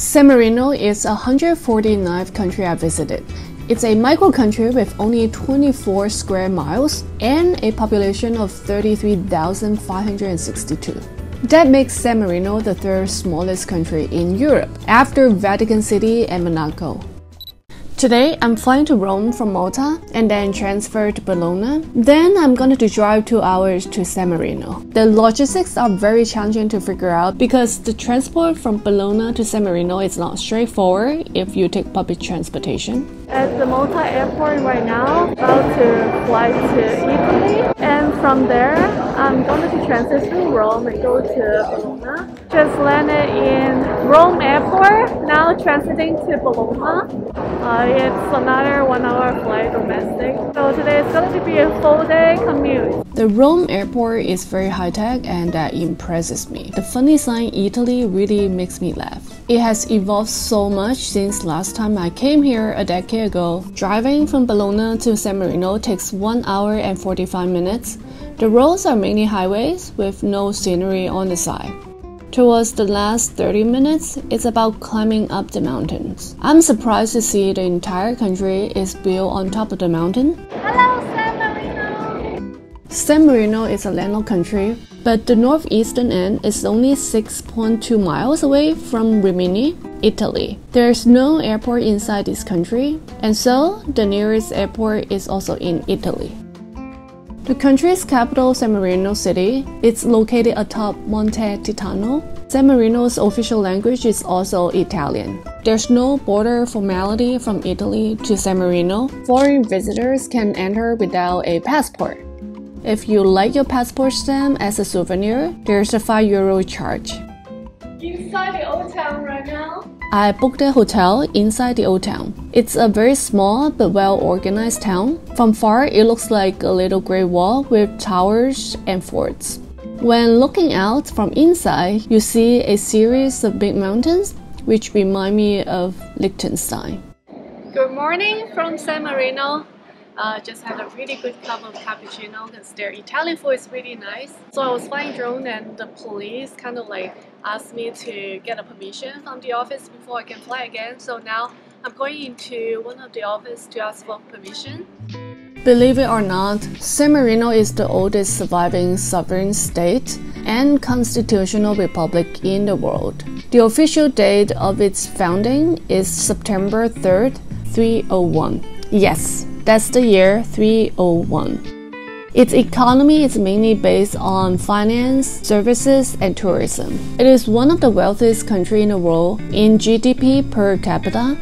San Marino is 149th country I visited. It's a micro-country with only 24 square miles and a population of 33,562. That makes San Marino the third smallest country in Europe, after Vatican City and Monaco. Today, I'm flying to Rome from Malta and then transfer to Bologna. Then I'm going to drive 2 hours to San Marino. The logistics are very challenging to figure out because the transport from Bologna to San Marino is not straightforward if you take public transportation. At the Malta airport right now, about to fly to Italy, and from there I'm going to transit through Rome and go to Bologna. Just landed in Rome airport, now transiting to Bologna. It's another 1 hour flight domestic, so today is going to be a full day commute. The Rome airport is very high-tech and that impresses me. The funny sign Italy really makes me laugh. It has evolved so much since last time I came here a decade ago. Driving from Bologna to San Marino takes 1 hour and 45 minutes. The roads are mainly highways with no scenery on the side. Towards the last 30 minutes, it's about climbing up the mountains. I'm surprised to see the entire country is built on top of the mountain. Hello, San Marino! San Marino is a landlocked country, but the northeastern end is only 6.2 miles away from Rimini, Italy. There's no airport inside this country, and so the nearest airport is also in Italy. The country's capital, San Marino City, is located atop Monte Titano. San Marino's official language is also Italian. There's no border formality from Italy to San Marino. Foreign visitors can enter without a passport. If you like your passport stamp as a souvenir, there's a €5 charge. Inside the old town right now. I booked a hotel inside the old town. It's a very small but well-organized town. From far, it looks like a little great wall with towers and forts. When looking out from inside, you see a series of big mountains, which remind me of Liechtenstein. Good morning from San Marino. Just had a really good cup of cappuccino because their Italian food is really nice. So I was flying drone and the police kind of asked me to get a permission from the office before I can fly again. So now I'm going into one of the offices to ask for permission. Believe it or not, San Marino is the oldest surviving sovereign state and constitutional republic in the world. The official date of its founding is September 3rd, 301. Yes, that's the year 301. Its economy is mainly based on finance, services, and tourism. It is one of the wealthiest countries in the world in GDP per capita,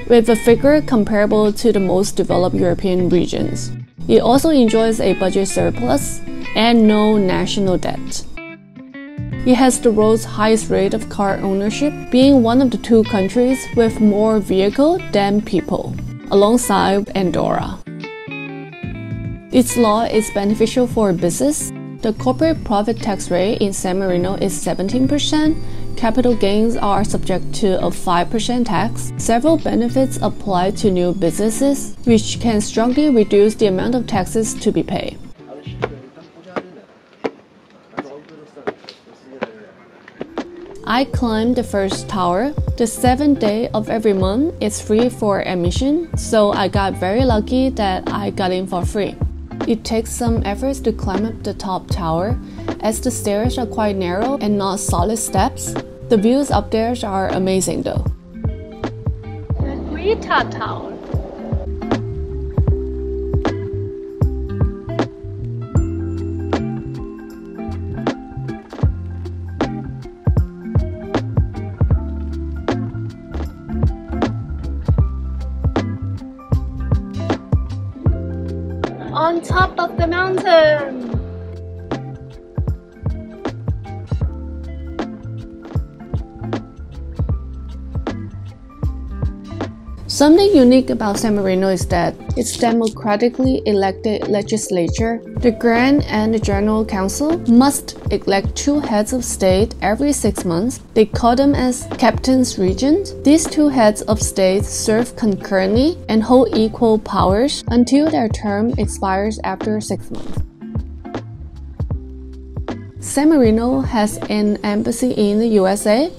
with a figure comparable to the most developed European regions. It also enjoys a budget surplus and no national debt. It has the world's highest rate of car ownership, being one of the 2 countries with more vehicles than people, alongside Andorra. Its law is beneficial for business. The corporate profit tax rate in San Marino is 17%. Capital gains are subject to a 5% tax. Several benefits apply to new businesses, which can strongly reduce the amount of taxes to be paid. I climbed the first tower. The 7th day of every month is free for admission, so I got very lucky that I got in for free. It takes some efforts to climb up the top tower, as the stairs are quite narrow and not solid steps. The views up there are amazing though. The Greta Tower. On top of the mountain. Something unique about San Marino is that its democratically elected legislature, the Grand and the General Council, must elect 2 heads of state every 6 months. They call them as captains regent. These 2 heads of state serve concurrently and hold equal powers until their term expires after 6 months. San Marino has an embassy in the USA,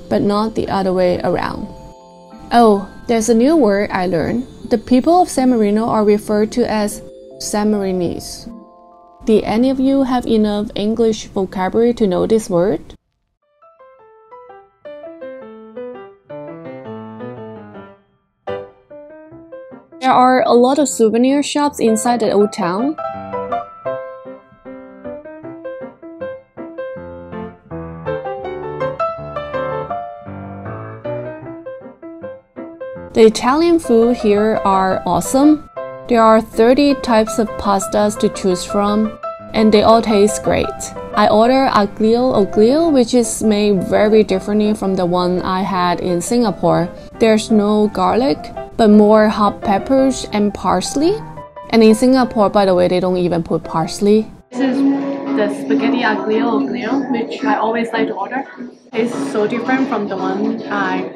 but not the other way around. Oh, there's a new word I learned. The people of San Marino are referred to as San Marinese. Did any of you have enough English vocabulary to know this word? There are a lot of souvenir shops inside the old town. The Italian food here are awesome. There are 30 types of pastas to choose from, and they all taste great. I ordered aglio, which is made very differently from the one I had in Singapore. There's no garlic, but more hot peppers and parsley. And in Singapore, by the way, they don't even put parsley. This is the spaghetti aglio, which I always like to order. It's so different from the one I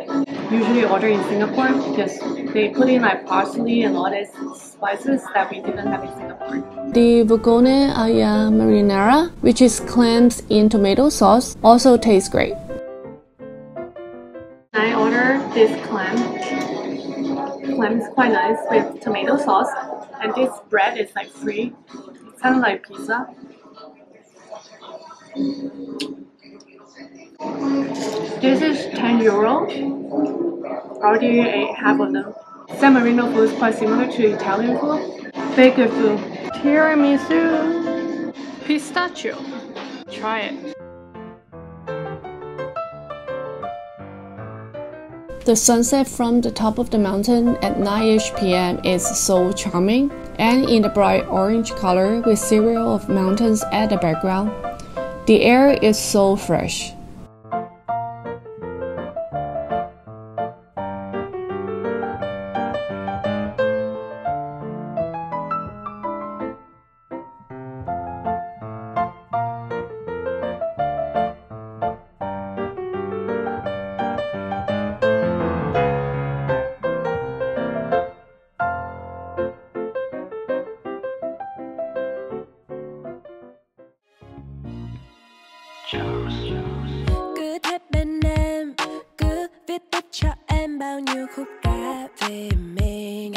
usually order in Singapore because they put in like parsley and all these spices that we didn't have in Singapore. The vongole alla marinara, which is clams in tomato sauce, also tastes great. I ordered this clam. Clam is quite nice with tomato sauce, and this bread is like free. It's kind of like pizza. This is €10. I already ate half of them. San Marino food is quite similar to Italian food. Very good food. Tiramisu. Pistachio. Try it. The sunset from the top of the mountain at 9ish p.m. is so charming, and in the bright orange color with serial of mountains at the background. The air is so fresh. Cứ thép bên em, cứ viết tiếp cho em bao nhiêu khúc ca về mình.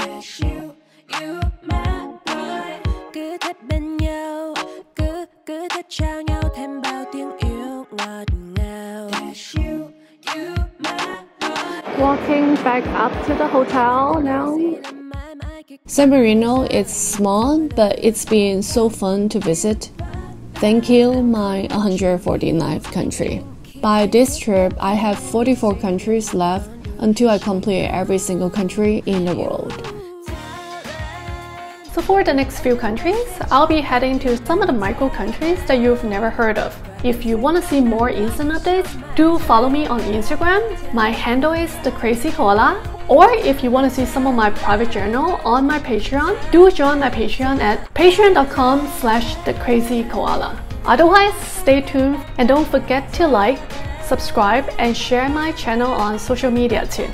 You my boy. Cứ thép bên nhau, cứ thép trao nhau thêm bao tiếng yêu ngọt ngào. You my boy. Walking back up to the hotel now. San Marino is small, but it's been so fun to visit. Thank you, my 149th country. By this trip, I have 44 countries left until I complete every single country in the world. So for the next few countries, I'll be heading to some of the micro countries that you've never heard of. If you want to see more instant updates, do follow me on Instagram. My handle is the Krazy Koala. Or if you want to see some of my private journal on my Patreon, do join my Patreon at patreon.com/thekrazikoala. Otherwise, stay tuned and don't forget to like, subscribe, and share my channel on social media too.